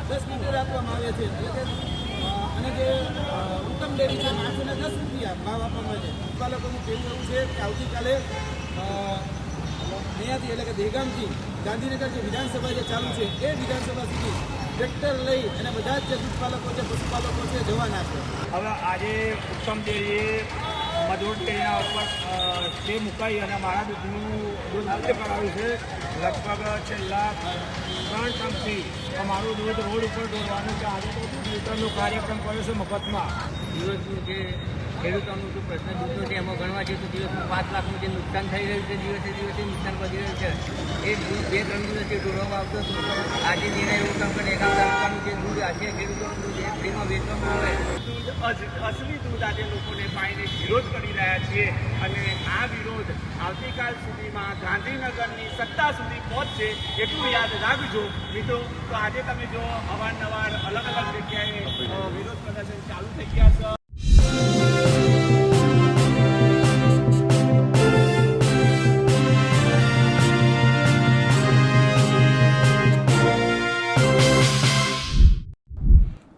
10 litre આપવામાં આવે છે અને જે ઉત્તમ ડેરી છે 810 રૂપિયા ભાવ આપવામાં આવે છે। ઉત્પાદકોનું કહેવું એવું છે કે આવતીકાલે અહીંયાથી એટલે કે દહેગામથી ગાંધીનગર જે વિધાનસભા જે ચાલુ છે એ વિધાનસભા સુધી ટ્રેક્ટર લઈ અને બધા જ જે દૂધપાલકો છે પશુપાલકો છે જવાના છે। હવે આજે ઉત્તમ ડેરીએ મજૂર ડેરીના ઉપર તે મુકાઈ અને મારા દૂધનું દૂધ આપે કરાવ્યું છે। લગભગ છેલ્લા 3 ટર્મથી અમારું દૂધ રોડ ઉપર દોડવાનું છે। આજે તો દૂધ વિતરણનો કાર્યક્રમ કર્યો છે મફતમાં। દિવસનું જે ખેડૂતોનું જે પ્રશ્ન દૂધનો છે એમાં ગણવા છે તો દિવસમાં 5 લાખનું જે નુકસાન થઈ રહ્યું છે દિવસે દિવસે નુકસાન વધી રહ્યું છે। એ દૂધ 2-3 દિવસથી ઢોળવામાં આવતું હતું। આજે નિર્ણય એવો કામ કરે એકાદ તાલુકાનું જે દૂધ આજે ખેડૂતોનું દૂધ એ ફ્રીમાં વેચવામાં આવે। અસલી દૂધ આજે લોકોને પાઈને વિરોધ કરી રહ્યા છીએ અને આ વિરોધ આવતીકાલ સુધીમાં ગાંધીનગરની સત્તા સુધી પહોંચશે એટલું યાદ રાખજો મિત્રો। તો આજે તમે જો અવારનવાર અલગ અલગ જગ્યાએ વિરોધ પ્રદર્શન ચાલુ થઈ ગયા છે।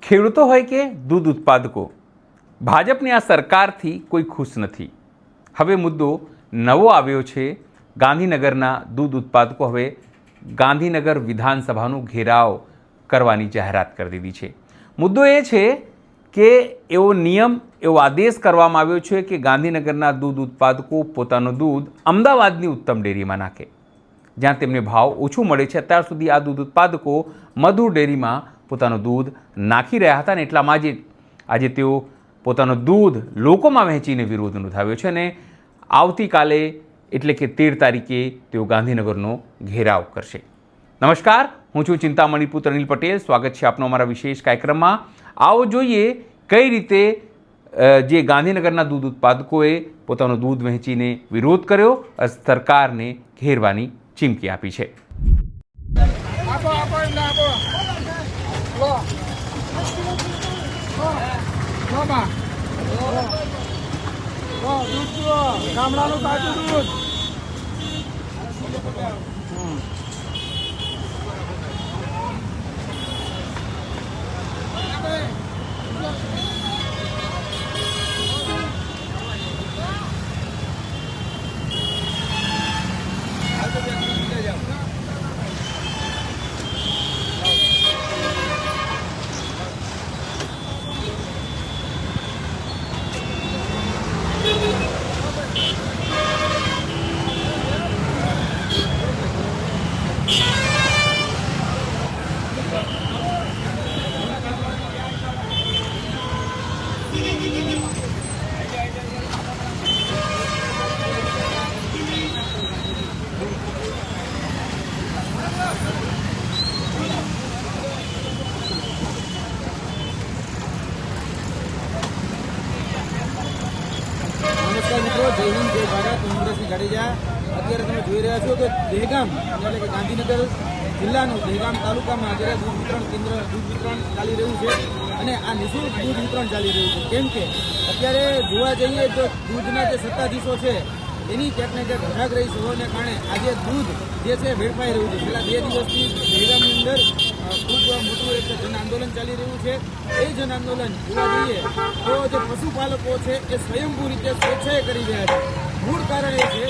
ખેડૂતો હોય કે દૂધ ઉત્પાદકો, ભાજપની આ સરકારથી કોઈ ખુશ નથી। હવે મુદ્દો નવો આવ્યો છે। ગાંધીનગરના દૂધ ઉત્પાદકો હવે ગાંધીનગર વિધાનસભાનું ઘેરાવ કરવાની જાહેરાત કરી દીધી છે। મુદ્દો એ છે કે એવો નિયમ, એવો આદેશ કરવામાં આવ્યો છે કે ગાંધીનગરના દૂધ ઉત્પાદકો પોતાનું દૂધ અમદાવાદની ઉત્તમ ડેરીમાં નાખે, જ્યાં તેમને ભાવ ઓછું મળે છે। અત્યાર સુધી આ દૂધ ઉત્પાદકો મધુર ડેરીમાં પોતાનું દૂધ નાખી રહ્યા હતા અને એટલામાં જ આજે તેઓ પોતાનું દૂધ લોકોમાં વહેંચીને વિરોધ નોંધાવ્યો છે અને આવતીકાલે એટલે કે 13 તારીખે તેઓ ગાંધીનગરનો ઘેરાવ કરશે। નમસ્કાર, હું છું ચિંતામણી પુત્ર અનિલ પટેલ। સ્વાગત છે આપનો અમારા વિશેષ કાર્યક્રમમાં। આવો જોઈએ કઈ રીતે જે ગાંધીનગરના દૂધ ઉત્પાદકોએ પોતાનું દૂધ વહેંચીને વિરોધ કર્યો, સરકારને ઘેરવાની ચીમકી આપી છે। ગામડાનું તાજું દૂધ મિત્રો, જય હિન્દ, જય ભારત। હું અમરેશની જાડેજા। અત્યારે તમે જોઈ રહ્યા છો કે દહેગામ એટલે કે ગાંધીનગર જિલ્લાનું દહેગામ તાલુકામાં અત્યારે દૂધ વિતરણ કેન્દ્ર દૂધ વિતરણ ચાલી રહ્યું છે અને આ નિઃશુલ્ક દૂધ વિતરણ ચાલી રહ્યું છે। કેમ કે અત્યારે જોવા જઈએ તો દૂધના જે સત્તાધીશો છે એની ક્યાંક ને ક્યાંક ધરાગ્રહી હોવાને કારણે આજે દૂધ જે છે વેડફાઈ રહ્યું છે। છેલ્લા 2 દિવસથી દહેગામની અંદર ખૂબ મોટું એક જન આંદોલન ચાલી રહ્યું છે। એ જન આંદોલન જોવા જઈએ તો જે પશુપાલકો છે એ સ્વયંભૂ રીતે સ્વેચ્છાએ કરી રહ્યા છે। મૂળ કારણ એ છે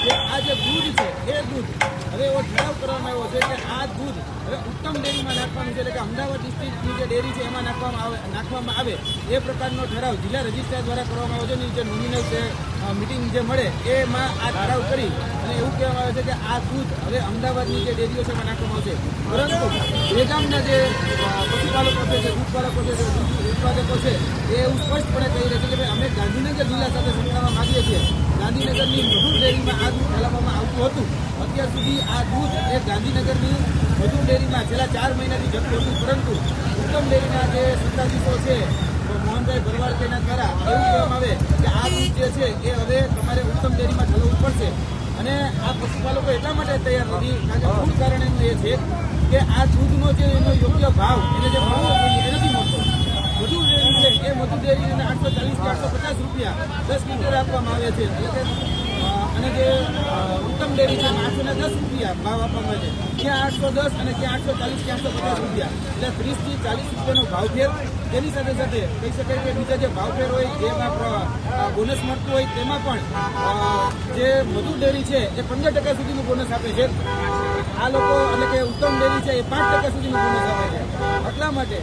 કે આ જે દૂધ છે એ દૂધ હવે એવો ઠરાવ કરવામાં આવ્યો છે કે આ દૂધ હવે ઉત્તમ ડેરીમાં નાખવાનું છે, એટલે કે અમદાવાદ ડિસ્ટ્રિક્ટની જે ડેરી છે એમાં નાખવામાં આવે એ પ્રકારનો ઠરાવ જિલ્લા રજિસ્ટ્રાર દ્વારા કરવામાં આવ્યો છે। જે નોમિનલ મિટિંગ જે મળે એમાં આ ઠરાવ કરી અને એવું કહેવામાં આવે છે કે આ દૂધ હવે અમદાવાદની જે ડેરીઓ છે એમાં નાખવામાં આવશે। પરંતુ દહેગામના જે પશુપાલકો છે, જે દૂધપાલકો છે, જે દૂધ ઉત્પાદકો છે એ એવું સ્પષ્ટપણે કહી રહ્યા છે કે ભાઈ અમે ગાંધીનગર જિલ્લા સાથે સંકળાવા માંગીએ છીએ। ગાંધીનગરની મધુર ડેરીમાં આ દૂધ ઠાલવવામાં આવતું હતું। અત્યાર સુધી આ દૂધ એ ગાંધીનગરની મધુર ડેરીમાં છેલ્લા 4 મહિનાથી જતું હતું, પરંતુ ઉત્તમ ડેરીના જે સત્તાધીશો છે મોહનભાઈ ભરવાડ તેના દ્વારા એવું કહેવામાં આવે કે આ દૂધ જે છે એ હવે તમારે ઉત્તમ ડેરીમાં ઠલવવું પડશે। અને આ પશુપાલકો એટલા માટે તૈયાર નથી કારણ કે મૂળ કારણ એનું એ છે કે આ દૂધનો જે એનો યોગ્ય ભાવ એને જે મળવો જોઈએ એ નથી મળતો। મધુર ડેરી છે એ મધુર ડેરીને 840 થી 850 રૂપિયા 10 લિટર આપવામાં આવે છે, એટલે કે અને જે ઉત્તમ ડેરી છે 810 રૂપિયા ભાવ આપવામાં છે, ત્યાં 810 અને ત્યાં 840 કે 850 રૂપિયા, એટલે 30 થી 40 રૂપિયાનો ભાવ ફેર. તેની સાથે સાથે કહી શકાય કે બીજા જે ભાવ ફેર હોય, જેમાં બોનસ મળતું હોય, તેમાં પણ જે મધુર ડેરી છે એ 15% સુધીનું બોનસ આપે છે. આ લોકો એટલે કે ઉત્તમ ડેરી છે એ 5% સુધીનું બોનસ આપે છે. એટલા માટે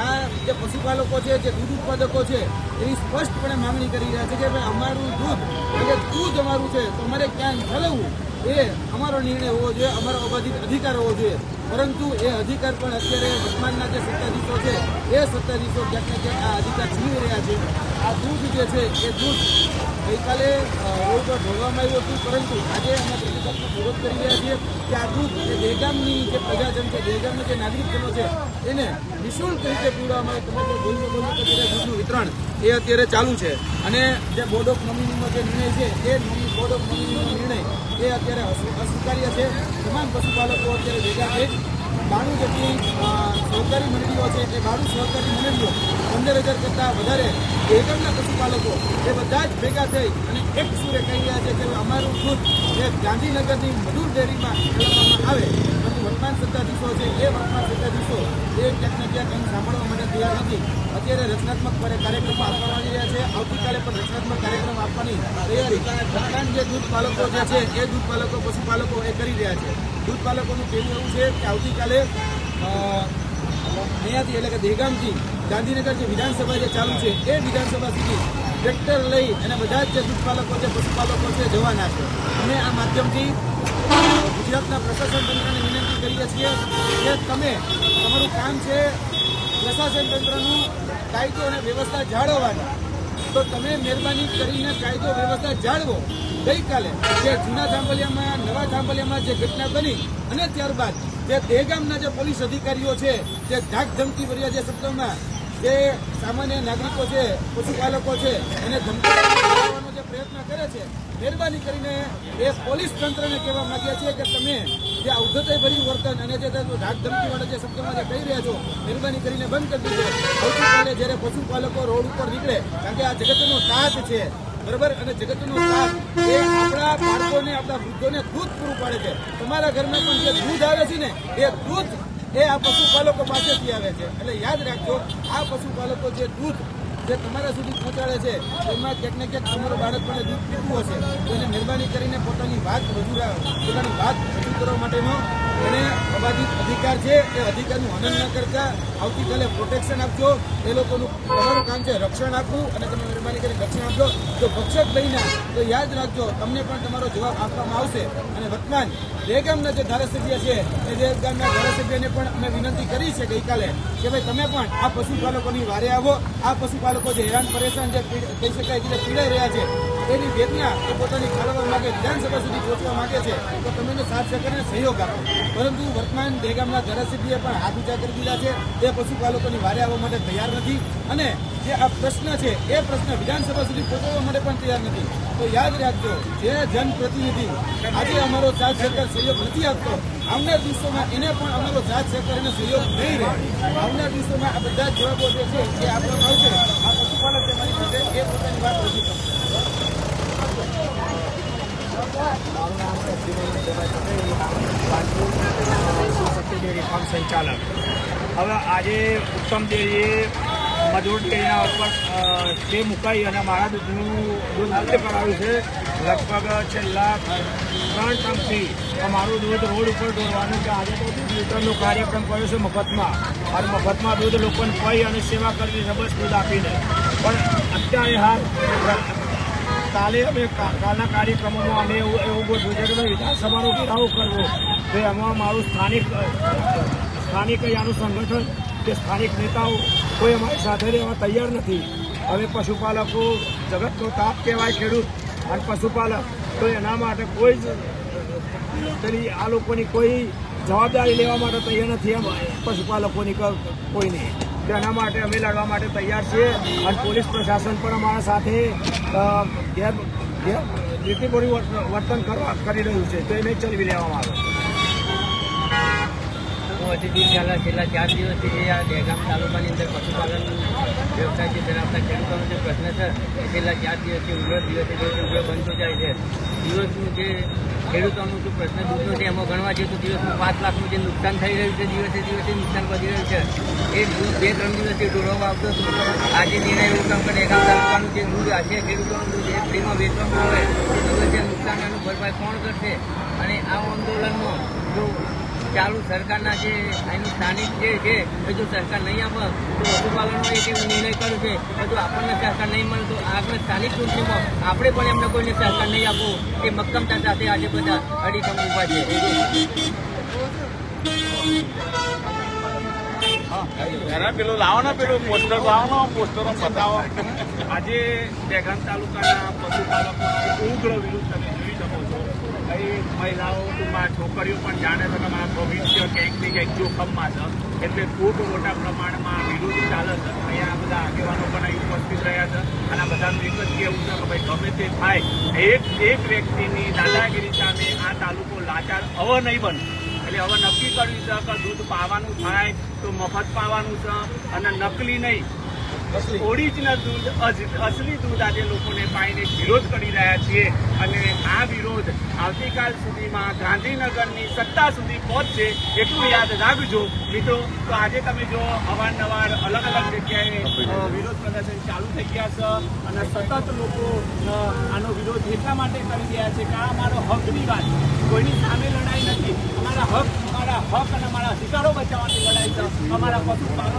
આ જે પશુપાલકો છે, જે દૂધ ઉત્પાદકો છે, એની સ્પષ્ટપણે માંગણી કરી રહ્યા છે કે ભાઈ અમારું દૂધ એટલે દૂધ અમારું છે, તો અમારે ક્યાં ઠલવવું એ અમારો નિર્ણય હોવો જોઈએ, અમારો અબાધિત અધિકાર હોવો જોઈએ. પરંતુ એ અધિકાર પણ અત્યારે વર્તમાનના જે સત્તાધીશો છે એ સત્તાધીશો ક્યાંક ને ક્યાંક આ અધિકાર છીનવી રહ્યા છે. આ દૂધ જે છે એ દૂધ ગઈકાલે રોડ પર ઢોળવામાં આવ્યું હતું, પરંતુ આજે અમે પ્રતિપક્ષનો વિરોધ કરી રહ્યા છીએ કે આ દૂધ એ દહેગામની જે પ્રજાજન છે, દહેગામના જે નાગરિકજનો છે, એને નિઃશુલ્ક રીતે પીવડાવવામાં આવે. તમે જે બોલ્યું કે દૂધનું વિતરણ એ અત્યારે ચાલુ છે, અને જે બોર્ડ ઓફ નોમિનીનો જે નિર્ણય છે એ બોર્ડ ઓફ નોમિનીનો નિર્ણય એ અત્યારે અસ્વીકાર્ય છે. તમામ પશુપાલકો અત્યારે ભેગા થઈ 92 જેટલી સહકારી મંડળીઓ છે, એ 92 સહકારી મંડળીઓ 15,000 કરતાં વધારે દહેગામના પશુપાલકો એ બધા જ ભેગા થઈ અને એક સુરે કહી રહ્યા છે કે અમારું દૂધ એ ગાંધીનગરની મધુર ડેરીમાં મેળવવામાં આવે. પરંતુ વર્તમાન સત્તાધીશો છે એ વર્તમાન સત્તાધીશો એ ક્યાંક ને ક્યાંક એમ સાંભળવા માટે તૈયાર નથી. અત્યારે રચનાત્મક કાર્યક્રમો આપવામાં આવી રહ્યા છે. આવતીકાલે પણ રચનાત્મક કાર્યક્રમ આપવાની તૈયારી વર્તમાન જે દૂધ પાલકો જે છે એ દૂધ પાલકો પશુપાલકો એ કરી રહ્યા છે. દૂધ પાલકોનું કહેવું એવું છે કે આવતીકાલે અહીંયાથી એટલે કે દહેગામથી ગાંધીનગર જે વિધાનસભા જે ચાલુ છે એ વિધાનસભા સુધી ટ્રેક્ટર લઈ અને બધા જ જે દૂધ પાલકો છે, પશુપાલકો છે, જવાના છે. અમે આ માધ્યમથી ગુજરાતના પ્રશાસન તંત્રને વિનંતી કરીએ છીએ કે તમે તમારું કામ છે પ્રશાસન તંત્રનું કાયદો અને વ્યવસ્થા જાળવવાની, તો તમે મહેરબાની કરીને કાયદો વ્યવસ્થા જાળવો. ગઈકાલે જે જૂના જાંબલિયામાં, નવા જાંબલિયામાં જે ઘટના બની અને ત્યારબાદ જે દહેગામના જે પોલીસ અધિકારીઓ છે, જે ધાક ધમકી ભર્યા જે શબ્દોમાં જે સામાન્ય નાગરિકો છે, પશુપાલકો છે, એને ધમકી આપવાનો જે પ્રયત્ન કરે છે, મહેરબાની કરીને એ પોલીસ તંત્રને કહેવા માંગીએ છીએ કે તમે જે અવધતાભર્યું વર્તન અને જે ધાક ધમકીવાળા જે શબ્દોમાં જે કહી રહ્યા છો, મહેરબાની કરીને બંધ કરી દીધો. આવતીકાલે જ્યારે પશુપાલકો રોડ ઉપર નીકળે, કારણ કે આ જગતનો તાત છે, બરાબર, અને જગતનો તાત એ આપણા બાળકોને, આપણા વૃદ્ધોને દૂધ પૂરું પાડે છે. તમારા ઘરમાં પણ જે દૂધ આવે છે ને એ દૂધ એ આ પશુપાલકો પાસેથી આવે છે. એટલે યાદ રાખજો, આ પશુપાલકો જે દૂધ જે તમારા સુધી પહોંચાડે છે એમાં ક્યાંક ને ક્યાંક તમારું બાળક પણ દૂધ પીવું હશે, તો એને મહેરબાની કરીને પોતાની વાત રજૂ કરવા માટેનો એને અબાધિત અધિકાર છે. એ અધિકારનું હનન ન કરતા આવતીકાલે પ્રોટેક્શન આપજો. એ લોકોનું તમારું કામ છે રક્ષણ આપવું, અને તમે મહેરબાની કરીને રક્ષણ આપજો. જો ભક્ષક બન્યા તો યાદ રાખજો, તમને પણ તમારો જવાબ આપવામાં આવશે. અને વર્તમાન દહેગામના જે ધારાસભ્ય છે એ દહેગામના ધારાસભ્યને પણ અમે વિનંતી કરી છે ગઈકાલે કે ભાઈ તમે પણ આ પશુપાલકોની વારે આવો. આ પશુપાલકો જે હેરાન પરેશાન જે કહી શકાય કે પીડાઈ રહ્યા છે, એની વેદના એ પોતાની ઠાલવવા માંગે, વિધાનસભા સુધી પહોંચવા માંગે છે, તો તમે એને સાથ સહકારને સહયોગ આપો. પરંતુ વર્તમાન દહેગામના ધારાસભ્યએ પણ હાથ ઊંચા કરી દીધા છે. તે પશુપાલકોની વારે આવવા માટે તૈયાર નથી, અને જે આ પ્રશ્ન છે એ પ્રશ્ન વિધાનસભા સુધી પહોંચવા માટે પણ તૈયાર નથી. તો યાદ રાખજો, જે જનપ્રતિનિધિ આજે અમારો સાથ સહકાર સહયોગ નથી આપતો, આવનાર દિવસોમાં એને પણ અમારો સાથ સહકાર અને સહયોગ નહીં રહે. આવનાર દિવસોમાં આ બધા જ જવાબો જે છે એ આપવામાં આવશે. આ પશુપાલક જે મારી સાથે એ પોતાની વાત રજૂ કરશે. મારું નામ છે શક્તિ ડેરી ફાર્મ સંચાલક. હવે આજે ઉત્તમ ડેરીએ મજૂર ડેરીના ઉપર સ્ટે મુકાઈ અને મારા દૂધનું દૂધ મુક્ત કરાવ્યું છે. લગભગ છેલ્લા 3 ટર્મથી અમારું દૂધ રોડ ઉપર દોડવાનું છે. આજે તો દૂધ વિતરણનો કાર્યક્રમ કર્યો છે મફતમાં, અને મફતમાં દૂધ લોકોને પી અને સેવા કરવી છે, બસ દૂધ આપીને. પણ અત્યારે હાલ કાલે અમે કાલના કાર્યક્રમોમાં અમે એવું ગોઠવ્યું છે કે ભાઈ વિધાનસભાનો ઘેરાવો કરવો, તો એમાં મારું સ્થાનિક અહીંયાનું સંગઠન કે સ્થાનિક નેતાઓ કોઈ અમારી સાથે રહેવા તૈયાર નથી. હવે પશુપાલકો જગતનો તાપ કહેવાય ખેડૂત અને પશુપાલક, તો એના માટે કોઈ જ પેલી આ લોકોની કોઈ જવાબદારી લેવા માટે તૈયાર નથી એમ પશુપાલકોની કોઈની. તેના માટે અમે લડવા માટે તૈયાર છીએ, અને પોલીસ પ્રશાસન પણ અમારા સાથે નીતિભર્યું વર્તન કરી રહ્યું છે, તો એને ચલાવી લેવામાં આવે. હું અતિથિ છેલ્લા 4 દિવસથી આ દહેગામ તાલુકાની અંદર પશુપાલન વ્યવસાય જે ધરાવતા ખેડૂતોનો જે પ્રશ્ન છે એ છેલ્લા 4 દિવસથી દિવસે ઉગ્ર બનતો જાય છે. દિવસનું જે ખેડૂતોનું જે પ્રશ્ન દૂધનો છે એમાં ગણવા જઈએ તો દિવસનું 5 લાખનું જે નુકસાન થઈ રહ્યું છે, દિવસે નુકસાન વધી રહ્યું છે. એ દૂધ 2-3 દિવસથી ઢોળવામાં આવતું હતું. આજે નિર્ણય એવું કામ કે દહેગામ તાલુકાનું જે દૂધ છે ખેડૂતોનું દૂધ એ ફ્રીમાં વેચવામાં આવે તો દિવસે નુકસાનનું ભરપાઈ કોણ કરશે? અને આ આંદોલનમાં જો ચાલુ સરકારના જે એનું સ્થાનિક જે છે એ જો સરકાર નહીં આપે તો પશુપાલનનો એક એવો નિર્ણય કર્યો છે કે જો આપણને સરકાર નહીં મળે તો આગળ સ્થાનિક ચૂંટણીમાં આપણે પણ એમને કોઈને સરકાર નહીં આપો એ મક્કમતા સાથે આજે બધા અડીખમ ઊભા છે. પેલું લાવો ને, પેલું પોસ્ટર લાવો ને, પોસ્ટરો બતાવો. આજે દહેગામ તાલુકાના પશુપાલકો ઉગ્ર વિરોધ તમે જોઈ શકો છો. અહીં મહિલાઓ, ટૂંકમાં છોકરીઓ પણ જાણે છે કે મારા ભવિષ્ય ક્યાંક ને ક્યાંક જોખમમાં છે, એટલે ખૂબ મોટા પ્રમાણમાં વિરોધ ચાલે છે. અહીંયા બધા આગેવાનો પણ અહીં ઉપસ્થિત રહ્યા છે અને આ બધાનું એક જ કહેવું છે કે ભાઈ ગમે તે થાય, એક વ્યક્તિની દાદાગીરી સામે આ તાલુકો લાચાર હવે નહીં બને. એટલે હવે નક્કી કર્યું છે કે દૂધ પાવાનું થાય તો મફત પાવાનું છે અને નકલી નહીં, ઓરિજિનલ દૂધ, અસલી દૂધ આજે લોકોને પાઈને વિરોધ કરી રહ્યા છીએ. અને આ વિરોધ આવતીકાલ સુધીમાં ગાંધીનગરની સત્તા સુધી પહોંચશે એટલું યાદ રાખજો મિત્રો. તો આજે તમે જો અવારનવાર અલગ અલગ જગ્યાએ વિરોધ પ્રદર્શન ચાલુ થઈ ગયા છે અને સતત લોકો આનો વિરોધ એટલા માટે કરી રહ્યા છે કે આ અમારો હકની વાત, કોઈની સામે લડાઈ નથી. અમારા હક અને અમારા અધિકારો બચાવવાની લડાઈ છે, અમારા પશુપાલન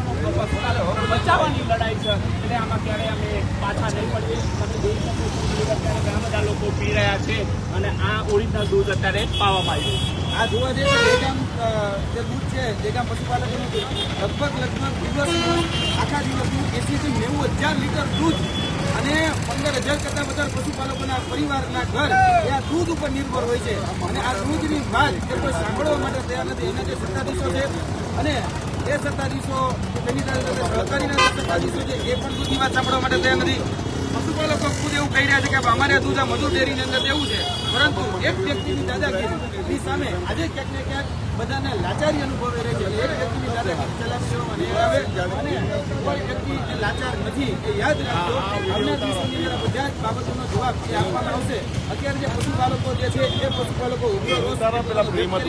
બચાવવાની લડાઈ છે. એટલે આમાં ક્યારેય અમે પાછા નહીં પડીએ. તમે જોઈ શકો છો અત્યારે ઘણા બધા લોકો પી રહ્યા છે અને આ ઓરિજિનલ દૂધ અત્યારે પાવામાં આવ્યું. આ જોવા જઈએ તો દહેગામ જે દૂધ છે, દહેગામ પશુપાલકોનું લગભગ દિવસનું, આખા દિવસનું 80 થી 90 હજાર લીટર દૂધ અને 15,000 કરતાં વધારે પશુપાલકોના પરિવારના ઘર એ આ દૂધ ઉપર નિર્ભર હોય છે. અને આ દૂધની વાત એ કોઈ સાંભળવા માટે તૈયાર નથી. એના જે સત્તાધીશો છે અને એ સત્તાધીશો, તેની સાથે સહકારીના સત્તાધીશો છે, એ પણ દૂધની વાત સાંભળવા માટે તૈયાર નથી. પશુપાલકો ખુદ એવું કહી રહ્યા છે કે અમારે દૂધ આ મધુર ડેરીની અંદર દેવું છે, પરંતુ એક વ્યક્તિની દાદાગીરી સામે આજે ક્યાંક ને ક્યાંક બધાને લાચારી અનુભવે રહે છે. એક વ્યક્તિની દાદાગીરી ચલાવી દેવામાં નહીં આવે અને કોઈ વ્યક્તિ જે લાચાર નથી એ યાદ રાખજો. આવનાર દિવસોની અંદર બધા જ બાબતોનો જવાબ એ આપવામાં આવશે. અત્યારે જે પશુપાલકો જે છે એ પશુપાલકો હકીકતમાં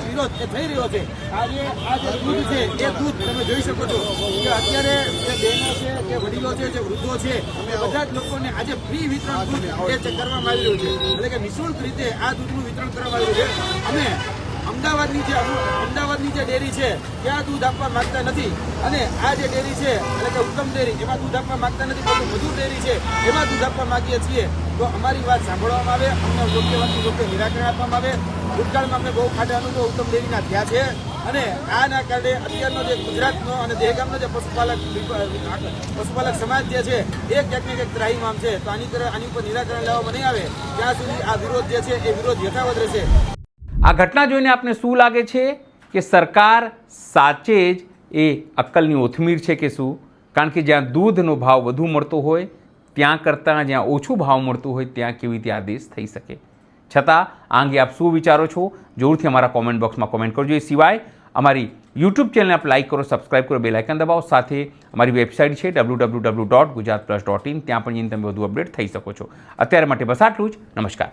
વિરોધ એ થઈ રહ્યો છે. આજે આ જે દૂધ છે એ દૂધ તમે જોઈ શકો છો કે અત્યારે જે બહેનો છે, જે વડીલો છે, જે વૃદ્ધો છે, એ બધા જ લોકોને આજે ફ્રી વિતરણ દૂધ એ કરવામાં આવી રહ્યું છે. એટલે કે નિઃશુલ્ક રીતે આ દૂધનું વિતરણ કરવામાં આવ્યું છે. અમે અમદાવાદની જે ડેરી છે ત્યાં દૂધ આપવા માંગતા નથી અને આ જે ડેરી છે એટલે કે ઉત્તમ ડેરી એમાં દૂધ આપવા માંગતા નથી, પરંતુ મધુર ડેરી છે એમાં દૂધ આપવા માંગીએ છીએ. તો અમારી વાત સાંભળવામાં આવે, અમને યોગ્ય નિરાકરણ આપવામાં આવે. ભૂતકાળમાં અમે બહુ ખાડા અનુભવ ઉત્તમ ડેરીના થયા છે અને આના કારણે અત્યારનો જે ગુજરાતનો અને દહેગામનો જે પશુપાલક સમાજ જે છે એ ક્યાંક ને ક્યાંક ત્રાહીમામ છે. તો આની ઉપર નિરાકરણ લાવવામાં નહીં આવે ત્યાં સુધી આ વિરોધ જે છે એ વિરોધ યથાવત રહેશે. આ ઘટના જોઈને આપને શું લાગે છે કે સરકાર સાચે જ એ અક્કલની ઓથમીર છે કે શું? કારણ કે જ્યાં દૂધનો ભાવ વધુ મળતો હોય ત્યાં કરતાં જ્યાં ઓછું ભાવ મળતું હોય ત્યાં કેવી રીતે આદેશ થઈ શકે? છતાં આ અંગે આપ શું વિચારો છો? જરૂરથી અમારા કોમેન્ટ બોક્સમાં કોમેન્ટ કરજો. એ સિવાય અમારી યુટ્યુબ ચેનલને આપ લાઇક કરો, સબસ્ક્રાઇબ કરો, બેલ આઇકન દબાવો. સાથે અમારી વેબસાઇટ છે www.gujaratplus.in, ત્યાં પણ જઈને તમે વધુ અપડેટ થઈ શકો છો. અત્યારે માટે બસ આટલું જ. નમસ્કાર.